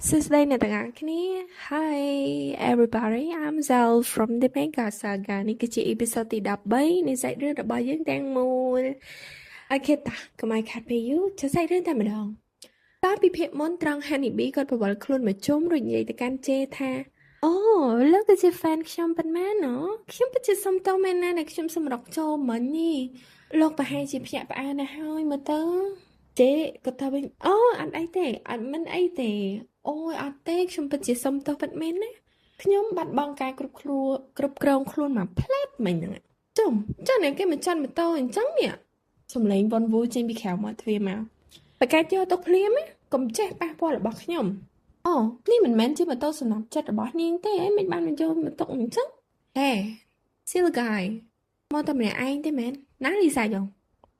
Today អ្នកទាំងអស់គ្នា Hi everybody I'm Zal from the Mega Saga នេះគឺជា episode ទី13នៃសាច់រឿងរបស់យើងទាំងមូលអូខេតាកុំឲ្យខាត់ពេលយូរចុះសាច់រឿងតែម្ដងកាលពីភាគមុនត្រង់ Honeybee គាត់ប្រវល់ខ្លួនមកជុំរួចនិយាយទៅកាន់ជេថាអូលោកគឺជា fan ខ្ញុំប៉ុន្មានណខ្ញុំពិតជាសុំទោសមែនណាដែលខ្ញុំសម្រុកចូលមិញនេះលោកប្រហែលជាភ្ញាក់ផ្អើលណាស់ហើយមើលទៅជេក៏ថាវិញអូអត់អីទេអត់មិនអីទេអូយអត់ទេខ្ញុំពិតជាសុំទោសពិតមែនណាខ្ញុំបាត់បង់ការគ្រប់គ្រងខ្លួនមកផ្លែតមិញហ្នឹងចុំចាអ្នកគេមិនចាន់ម៉ូតូអញ្ចឹងនេះសំឡេងវ៉ុនវូចេញពីក្រៅមកទ្វារមកបកាច់យកទុកភ្លាមណាកុំចេះប៉ះពាល់របស់ខ្ញុំអូនេះមិនមែនជាម៉ូតូសំណប់ចិត្តរបស់នាងទេមិនបានមកយកមកទុកអញ្ចឹងហេ Silly guy មកតែម្នាក់ឯងទេមែនណាលីសាយ៉ង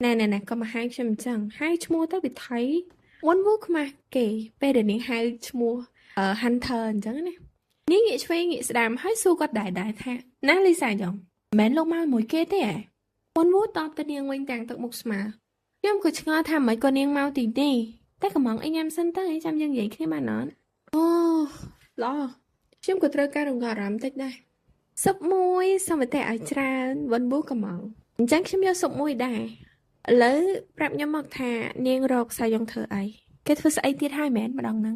ណែកុំមកហៅខ្ញុំអញ្ចឹងហៅឈ្មោះទៅវាថៃវ៉ុនវូខ្មាស់គេពេលដែលនាងហៅឈ្មោះHunter អញ្ចឹងណានាងងាកឆ្វេងងាកស្ដាំហើយសួរគាត់ដែរថាណាលីសាយ៉ងមិនមែនលោកមកមួយគេទេហ៎វ៉ុនវូតបទៅនាងវិញទាំងទឹកមុខស្មើខ្ញុំក៏ឆ្ងល់ថាមិនក៏នាងមកទីនេះតែកំងអីញ៉ាំសិនទៅចាំយើងនិយាយគ្នាបានអត់អូឡោខ្ញុំក៏ត្រូវការរង្គាស់អារម្មណ៍តិចដែរសុបមួយសុំតែឲ្យច្រើនវ៉ុនវូកំងអញ្ចឹងខ្ញុំយកសុបមួយដែរឥឡូវប្រាប់ខ្ញុំមកថានាងរកសាយ៉ងធ្វើអីគេធ្វើស្អីទៀតហើយមែនម្ដងហ្នឹង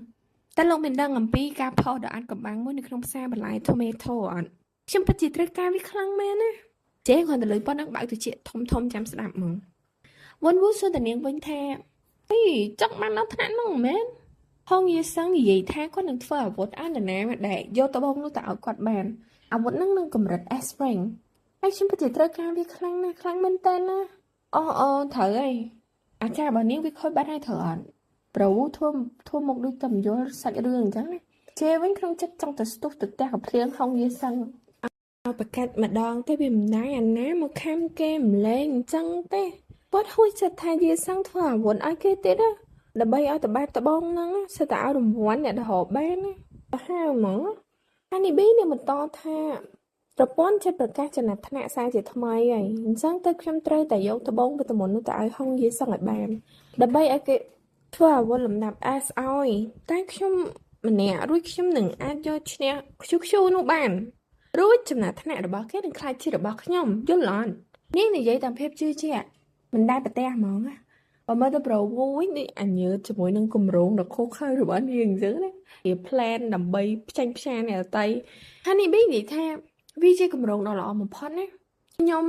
តែលោកមិនដឹងអំពីការផុសដ៏អាត់កំបាំងមួយនៅក្នុងផ្សារបន្លែ Tomato អត់ខ្ញុំពិតជាត្រូវការវាខ្លាំងមែនណាជេគាត់ទៅលើប៉ុណ្ណឹងបើកទៅជាធំចាំស្ដាប់ហ្មងវ៉ុនវូសួរតានាងវិញថាអីចង់បានដល់ថ្នាក់ហ្នឹងមែនហងយេសឹងនិយាយថាគាត់នឹងធ្វើអាវុធអានណាដែលយកតបងនោះទៅឲ្យគាត់បានអាវុធហ្នឹងនឹងកម្រិត S ring ហើយខ្ញុំពិតជាត្រូវការវាខ្លាំងណាស់ខ្លាំងមែនតើណាអូត្រូវហើយអាចារ្យរបស់នាងវាខូចបាត់ហើយត្រូវអត់ប្រវូធ្វើមុខដូចតែមិនយល់សាច់រឿងអញ្ចឹងណាជេវិញក្នុងចិត្តចង់ទៅស្ទុះទៅផ្ទះកភ្លៀងហងយេសឹងឲ្យប្រកាតម្ដងទៅវាមិនដែរអាណាមកខំគេម្លែងអញ្ចឹងទេគាត់ហួចចិត្តថាយេសឹងធ្វើអាវុធឲ្យគេទៀតណាដើម្បីឲ្យតបែបតបងហ្នឹងសិតតែឲ្យរង្វាន់អ្នកដែលរកបានណាទៅហៅហ្មងអានេះប៊ីនេះបន្តថាប្រព័ន្ធចិត្តប្រកាសចំណាត់ថ្នាក់សារជាថ្មីហើយអញ្ចឹងទៅខ្ញុំត្រូវតែយកត្បូងវិតាមុននោះទៅឲ្យហុងយេសឹងឲ្យបានដើម្បីឲ្យគេធ្វើអាវុធលំដាប់ S ឲ្យតែខ្ញុំម្នាក់រួចខ្ញុំនឹងអាចយកឈ្នះខ្ជូនោះបានរួចចំណាត់ថ្នាក់របស់គេនឹងខ្លាចជារបស់ខ្ញុំយល់អត់នេះនិយាយតាមភាពជឿជាក់មិនដែលប្រទះហ្មងណាបើមើលទៅប្រវូវិញដូចអញើតជាមួយនឹងគម្រោងដ៏ខុសខើរបស់នាងអញ្ចឹងណាវា plan ដើម្បីផ្ចាញ់ផ្សាអ្នកដទៃហើយនេះប៊ីនិយាយថាវាជាគម្រោងដ៏ល្អបំផុតណាខ្ញុំ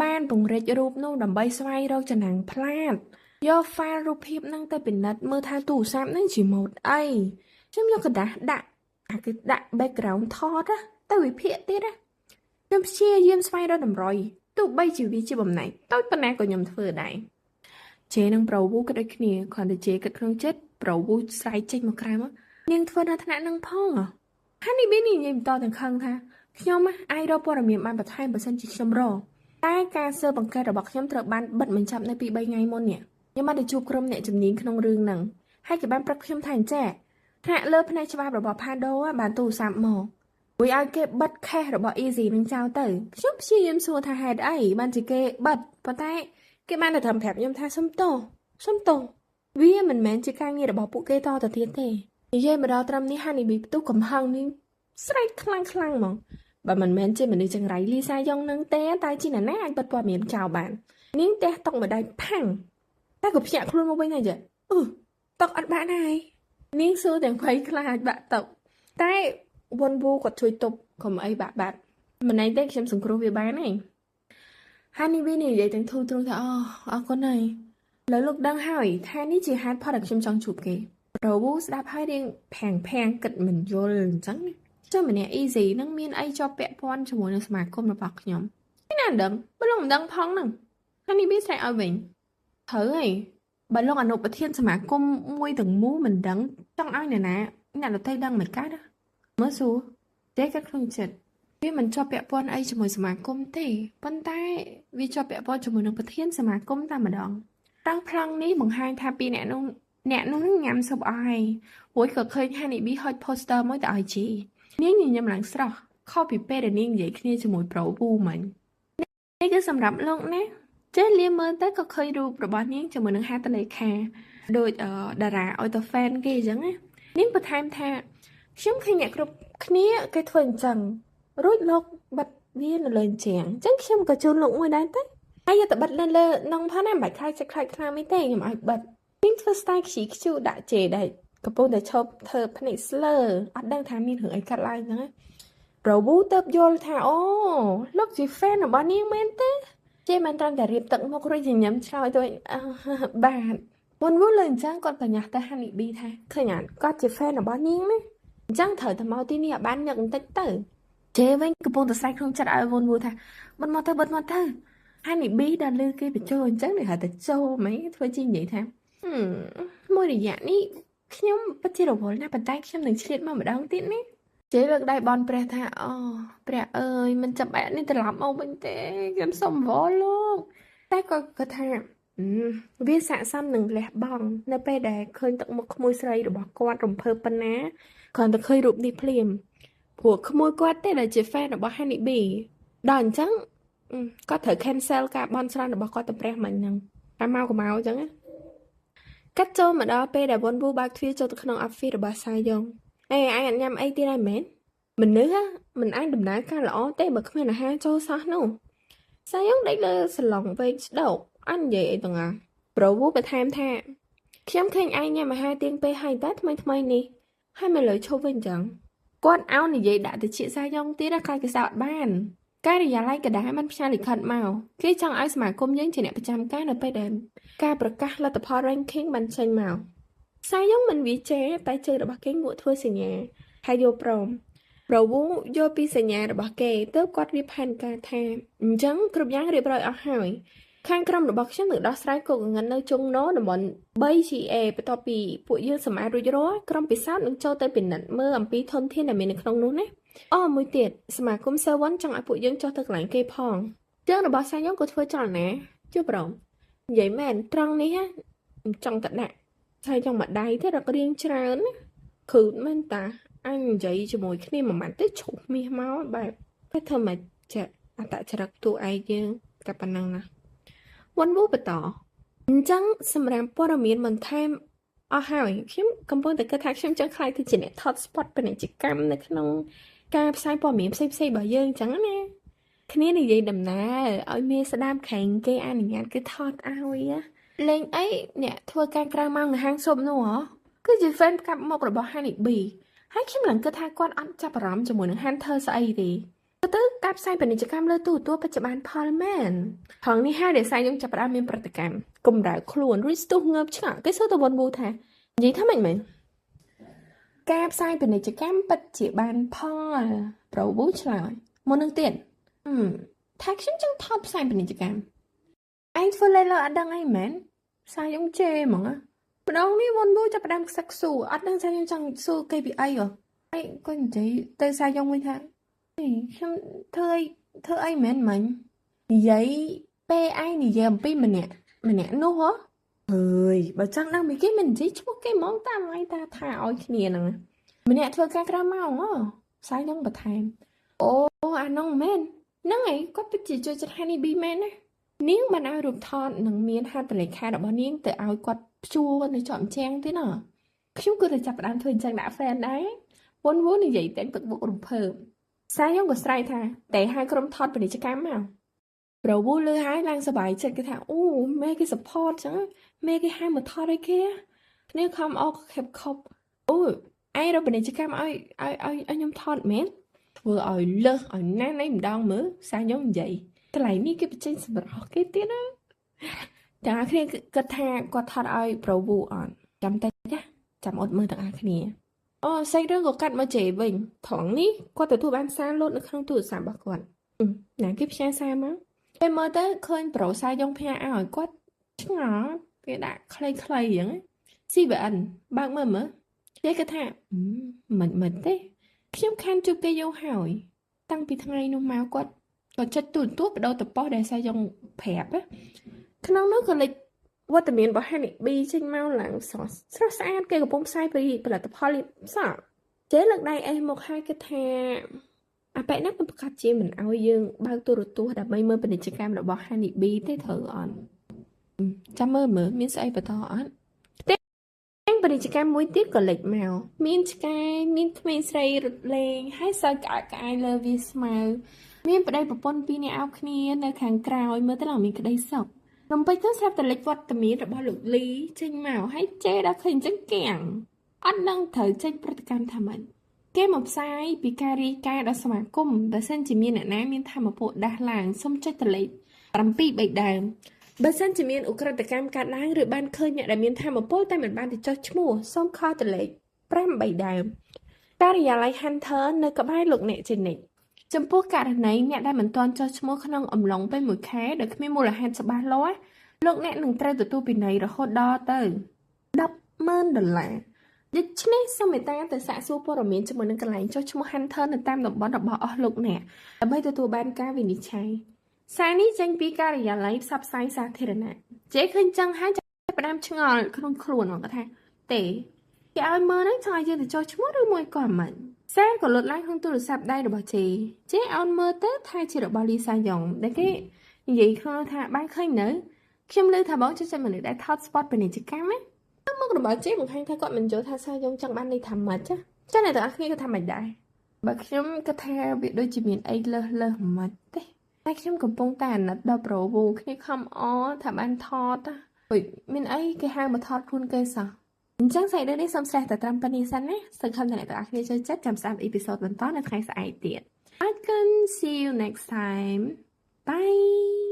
បានពង្រីករូបនោះដើម្បីស្វែងរកចំណាំងផ្លាតយក file រូបភាពហ្នឹងទៅពិនិត្យមើលថាទូរស័ព្ទហ្នឹងជា mode អីខ្ញុំយកกระดาษដាក់ background ថតទៅវិភាគទៀតណាខ្ញុំព្យាយាមស្វែងរកតម្រុយទោះបីជាវាជាបំណែកតូចប៉ុណ្ណាក៏ខ្ញុំធ្វើដែរជេនឹងប្រវូក៏ដូចគ្នាគ្រាន់តែជេគិតក្នុងចិត្តប្រវូស្រែកចេញមកក្រៅមកនាងធ្វើដល់ថ្នាក់នឹងផងហើយនេះប៊ីនេះនិយាយបន្តទាំងខឹងថាខ្ញុំអាចរកព័ត៌មានបានបន្ថែមបើសិនជាខ្ញុំរកតែការស៊ើបអង្កេតរបស់ខ្ញុំត្រូវបានបិទបញ្ចប់នៅពី3ថ្ងៃមុននេះខ្ញុំបានទៅជួបក្រុមអ្នកជំនាញក្នុងរឿងហ្នឹងហើយគេបានប្រាប់ខ្ញុំថាអញ្ចេះថ្នាក់លើផ្នែកច្បាប់របស់ Pado បានទូរស័ព្ទមកជួយឲ្យគេបិទ case របស់ Easy នឹងចោលទៅខ្ញុំព្យាយាមសួរថាហេតុអីបានជាគេបិទប៉ុន្តែគេបានតែត្រឹមប្រាប់ខ្ញុំថាសុំទោសវាមិនមែនជាការងាររបស់ពួកគេតទៅទៀតទេនិយាយមកដល់ត្រឹមនេះហានីប៊ីផ្ទុះកំហឹងនេះស្រែកខ្លាំងហ្មងបើមិនមែនជាមនុស្សចង្រៃលីសាយ៉ុងនឹងទេតែជាណាអាចបិទព័ត៌មានចោលបាននាងទះតុកម្ដាយផាំងតែក៏ភ្ញាក់ខ្លួនមកវិញហើយចាតុកអត់បាក់ហើយនាងសួរទាំងភ័យខ្លាចបាក់តុកតែវ៉ុនវូគាត់ជួយទប់កុំអីបាក់មិនឯងទេខ្ញុំសង្គ្រោះវាបានហើយហានីវីនេះនិយាយទាំងធូរទ្រង់ថាអរគុណហើយលើលោកដឹងហើយថានេះជាហេតុផលដែលខ្ញុំចង់ជួបគេប្រវូស្ដាប់ហើយរៀងផាំងគិតមិនយល់អញ្ចឹងចុះម្នាក់ Easy នឹងមានអីជាប់ពាក់ព័ន្ធជាមួយនឹងសមាគមរបស់ខ្ញុំនេះណាដឹងបើលោកមិនដឹងផងហ្នឹងហានីវីស្រែកឲ្យវិញត្រូវហើយបើលោកអនុប្រធានសមាគមមួយទាំងមូលមិនដឹងចង់ឲ្យអ្នកដទៃដឹងមិនកើតមើលសួរទេកាត់ក្នុងចិត្តវាមិនជាប់ពាក់ព័ន្ធអីជាមួយសមាគមទេប៉ុន្តែវាជាប់ពាក់ព័ន្ធជាមួយនឹងប្រធានសមាគមតែម្ដងតាំងប្លង់នេះបង្ហាញថាពីអ្នកនោះញ៉ាំស៊ុបអស់ហើយរួចក៏ឃើញហានីប៊ីហុច poster មួយទៅឲ្យជីនាងញញឹមឡើងស្រស់ខុសពីពេលដែលនាងនិយាយគ្នាជាមួយប្រូវូមិញនេះគឺសម្រាប់លោកណាចេះលាមើលទៅក៏ឃើញរូបរបស់នាងជាមួយនឹងហាតលេខាដូចតារាឲ្យទៅ fan គេអញ្ចឹងណា នាងបន្ថែមថាខ្ញុំឃើញអ្នកគ្រប់គ្នាគេធ្វើអញ្ចឹងរួចលោកបាត់វានៅលើអញ្ចឹងខ្ញុំក៏ជូនលោកមួយដែរទៅហើយយកទៅបិទលើនងផាណាមិនបាច់ខ្លាចចិត្តខ្លាចខ្លាមិនទេខ្ញុំឲ្យបិទនាងធ្វើ style ខ្ជិខ្ជូដាក់ជេដែរកំពុងតែឈប់ធ្វើភ្នែកស្លើអត់ដឹងថាមានរឿងអីកាត់ឡើងហ្នឹងណាប្រវូទៅយល់ថាអូលោកជា fan របស់នាងមែនទេជេមិនត្រឹមតែរៀបទឹកមុខរួចញញឹមឆ្លើយទៅបាទមុនលើអញ្ចឹងគាត់បញ្ញាទៅហានីប៊ីថាឃើញអត់គាត់ជា fan របស់នាងណាអញ្ចឹងត្រូវតែមកទីនេះឲ្យបានញឹកបន្តិចទៅជេវិញកំពុងតែស្រែកក្នុងចិត្តឲ្យវូថាបិទមកទៅហានីប៊ីដល់លើគេបញ្ចូលអញ្ចឹងនេះហៅតែចូលហ្មងធ្វើជានិយាយថាមួយរយៈនេះខ្ញុំពិតជារវល់ណាស់ប៉ុន្តែខ្ញុំនឹងឆ្លៀតមកម្ដងទៀតនេះជេលើកដៃបនព្រះថាអូព្រះអើយមិនចាំបាច់នេះត្រឡប់មកវិញទេខ្ញុំសុំវល់លោកតែគាត់ថាវាស័ក្តិសមនឹងលះបង់នៅពេលដែលឃើញទឹកមុខក្មួយស្រីរបស់គាត់រំភើបប៉ុណ្ណាគ្រាន់តែឃើញរូបនេះភ្លាមព្រោះក្មួយគាត់ទេដែលជា fan របស់ Honey Bee ដល់អញ្ចឹងគាត់ត្រូវ cancel ការបន់ស្រន់របស់គាត់ទៅព្រះមិញហ្នឹងតែមកក៏មកអញ្ចឹងកាត់ចូលមកដល់ពេលដែលវ៉ុនវូបើកទ្វារចូលទៅក្នុង office របស់សាយ៉ុងអេឯងអត់ញ៉ាំអីទៀតហើយមែនមនុស្សមិនអាចដំណើរការល្អទេបើគ្មានអាហារចូលសោះនោះសាយ៉ុងដេកលើសឡុងវែងស្ដោកអត់និយាយអីទាំងអស់ប្រវូបន្ថែមថាខ្ញុំឃើញឯងញ៉ាំអាហារទៀងពេលហើយតែថ្មីនេះហើយមកលើឈប់វិញអញ្ចឹងគាត់អោននិយាយដាក់ទៅជាសាយ៉ុងទៀតខ្លាចគេសោតបានការិយាល័យកដាបានផ្សាយលិខិតមកគេចង់ឲ្យសមាគមយើងជាអ្នកប្រចាំការនៅពេលដែលការប្រកាសលទ្ធផល ranking បានចេញមកសាយ៉ុងមិនវាចេតែជើងរបស់គេងក់ធ្វើសញ្ញាហើយយកព្រមប្រវូយកពីសញ្ញារបស់គេទៅគាត់រៀបផែនការថាអញ្ចឹងគ្រប់យ៉ាងរៀបរយអស់ហើយខាងក្រុមរបស់ខ្ញុំនឹងដោះស្រាយគោកងិននៅជុងណូតំបន់ 3GA បន្ទាប់ពីពួកយើងសម្អាតរួចរាល់ក្រុមពិសោធន៍នឹងចូលទៅពិនិត្យមើលអំពីធនធានដែលមាននៅក្នុងនោះណាមួយទៀតសមាគម Seven ចង់ឲ្យពួកយើងចុះទៅកន្លែងគេផងជើងរបស់សាយ៉ុងក៏ធ្វើចលនាជួបព្រមនិយាយមែនត្រង់នេះចង់តែដាក់សាយ៉ុងមួយដៃទេរករៀងច្រើនណាគ្រូមែនតាអញនិយាយជាមួយគ្នាមួយម៉ាត់ទៅឈប់មាសមកបែបតែធ្វើមកចាក់អតចរិតតួឯងយើងតែប៉ុណ្ណឹងណាវ៉ុនវូបន្តអញ្ចឹងសម្រាប់ព័ត៌មានបន្ថែមអស់ហើយខ្ញុំកំពុងតែគិតថាខ្ញុំចង់ខ្លាយទៅជាអ្នកថត spot ពាណិជ្ជកម្មនៅក្នុងការផ្សាយព័ត៌មានផ្សេងៗរបស់យើងអញ្ចឹងណាគ្នានិយាយដំណើរឲ្យមានស្ដាប់ក្រែងគេអនុញ្ញាតគេថតឲ្យលេងអីអ្នកធ្វើការក្រៅម៉ោងនៅហាងស៊ុបនោះហ៎គឺជា fan កាប់មុខរបស់ Honey Bee ហើយខ្ញុំឡើងគិតថាគាត់អត់ចាប់អារម្មណ៍ជាមួយនឹង Hunter ស្អីទេទៅការផ្សាយពាណិជ្ជកម្មលើទូរទស្សន៍បច្ចុប្បន្នផលមែនផងនេះហើយដែលសាយយើងចាប់ផ្ដើមមានប្រតិកម្មកម្រើកខ្លួនឬស្ទុះងើបឆ្ងល់គេសួរទៅវ៉ុនវូថានិយាយថាម៉េចមែនការផ្សាយពាណិជ្ជកម្មពិតជាបានផលប្រវូឆ្លើយមុននឹងទៀតថាខ្ញុំចង់ថតផ្សាយពាណិជ្ជកម្មឯងធ្វើលេលើអត់ដឹងអីមែនសាយយើងជេរហ្មងម្ដងនេះវ៉ុនវូចាប់ផ្ដើមខ្សឹកស៊ូអត់ដឹងសាយយើងចង់ស៊ូគេពីអីហ៎ឯងក៏និយាយទៅសាយយើងវិញថាខ្ញុំធ្វើអីមែនមិញនិយាយពេលឯងនិយាយអំពីម្នាក់នោះហ៎អើយបើចង់ដឹងពីគេមិននិយាយឈ្មោះគេហ្មងតាមថ្ងៃតាថាឲ្យគ្នាហ្នឹងម្នាក់ធ្វើការក្រៅម៉ោងហ៎ផ្សាយខ្ញុំបន្ថែមអូអានោះមែនហ្នឹងឯងគាត់ពិតជាជួយចិត្ត Honey Bee មែនណានាងបានឲ្យរូបថតនឹងមានហត្ថលេខារបស់នាងទៅឲ្យគាត់ព្យួរនៅជាប់ជាងទេណាខ្ញុំគឺតែចាប់ផ្ដើមធ្វើអញ្ចឹងដាក់ fan ដែរវ៉ុនវូនិយាយតែទឹកមុខរំភើបសាយខ្ញុំក៏ស្រែកថាតែឲ្យក្រុមថតពាណិជ្ជកម្មមកប្រវូលឺហើយឡើងសប្បាយចិត្តគេថាអូមេគេ support ចឹងមេគេហៅមកថតឲ្យគេគ្នាខំអកខេបខប់អូឯងរកពាណិជ្ជកម្មឲ្យខ្ញុំថតមែនធ្វើឲ្យលើសឲ្យណាស់នេះម្ដងមើលសាយខ្ញុំនិយាយកន្លែងនេះគេបញ្ចេញសម្រស់គេទៀតណាតែគ្នាគិតថាគាត់ថតឲ្យប្រវូអត់ចាំតែចាចាំអត់មើលទាំងអស់គ្នាសាច់រឿងក៏កាត់មកជេរវិញត្រង់នេះគាត់ទទួលបានសារលោតនៅក្នុងទូរស័ព្ទរបស់គាត់ណាគេផ្សាយសារមកពេលមើលទៅឃើញប្រូសាយ៉ុងផ្ញើឲ្យគាត់ឆ្ងល់គេដាក់ខ្លីៗអញ្ចឹង CVN បើកមើលគេគិតថាមិនទេខ្ញុំខានជួបគេយូរហើយតាំងពីថ្ងៃនោះមកគាត់ក៏ចិត្តទូបដោតទៅប៉ុស្តិ៍ដែលសាយ៉ុងប្រាប់ក្នុងនោះក៏លេចវត្តមានរបស់ Honey Bee ចេញមកឡើងស្រស់ស្អាតគេកំពុងផ្សាយពីផលិតផលសក់ជេលើកដៃអេមកហើយគេថាអាប៉ែណាស់ប្រកាសជាមិនឲ្យយើងបើកទូរទស្សន៍ដើម្បីមើលពាណិជ្ជកម្មរបស់ Honey Bee ទេត្រូវអត់ចាំមើលមានស្អីបន្តអត់ផ្ទាំង បរិយាកាសមួយទៀតក៏លេចមកមានឆ្កែមានក្មេងស្រីរត់លេងហើយសើចក្អាកក្អាយលើវាស្មៅមានប្តីប្រពន្ធពីរនាក់អោបគ្នានៅខាងក្រោយមើលទៅឡើងមានក្តីសុខរំពេចទៅស្រាប់តែលេចវត្តមានរបស់លោកលីចេញមកហើយចេដល់ឃើញចឹងគាំងអត់នឹងត្រូវចេញប្រតិកម្មថាម៉េចគេមកផ្សាយពីការរាយការណ៍ដល់សមាគមបើសិនជាមានអ្នកណាមានធម្មពលដាស់ឡើងសូមចុចតលេខ7 ដើមបើសិនជាមានឧក្រិដ្ឋកម្មកើតឡើងឬបានឃើញអ្នកដែលមានធម្មពលតែមិនបានទៅចុះឈ្មោះសូមខលតលេខ8 ដើមការិយាល័យ Hunter នៅក្បែរលោកអ្នកជានិច្ចចំពោះករណីអ្នកដែលមិនទាន់ចុះឈ្មោះក្នុងអំឡុងពេល1ខែដោយគ្មានមូលហេតុច្បាស់លាស់លោកអ្នកនឹងត្រូវទទួលពិន័យរហូតដល់ទៅ$10,000ដូច្នេះសូមមេត្តាទៅសាកសួរព័ត៌មានជាមួយនឹងកន្លែងចុះឈ្មោះ Hunter នៅតាមតំបន់របស់អស់លោកអ្នកដើម្បីទទួលបានការវិនិច្ឆ័យសារនេះចេញពីការិយាល័យផ្សព្វផ្សាយសាធារណៈជេឃើញចឹងហើយចាប់ផ្ដើមឆ្ងល់ក្នុងខ្លួនមកថាទេគេឲ្យមើលហ្នឹងចង់ឲ្យយើងទៅចុះឈ្មោះឬមួយក៏មិនសារក៏លុតឡើងក្នុងទូរស័ព្ទដៃរបស់ជេឲ្យមើលទៅថាជារបស់លីសាយ៉ុងដែលគេនិយាយក្នុងថាបានឃើញនៅខ្ញុំលើថាបងជួយមនុស្សដែលថត spot ពាណិជ្ជកម្មណាមុខរបស់ជេបង្ហាញថាគាត់មិនយល់ថាសាយ៉ុងចង់បានន័យថាម៉េចចាអ្នកទាំងអស់គ្នាគាត់ថាមិនដែរបើខ្ញុំគាត់ថាវាដូចជាមានអីលើសមិនទេតែខ្ញុំកំពុងតែអាណិតដល់ប្រូវូគ្នាខំអថាបានថតមានអីគេហៅមកថតខ្លួនគេសោះអញ្ចឹងស្អែកនេះសូមស្រេះតែត្រឹមប៉ុណ្្នេះសិនណាសង្ឃឹមថាអ្នកទាំងអស់គ្នាចូលចិត្តចាំស្ដាប់អ៊ីពីសូតបន្តនៅថ្ងៃស្អែកទៀត I can see you next time bye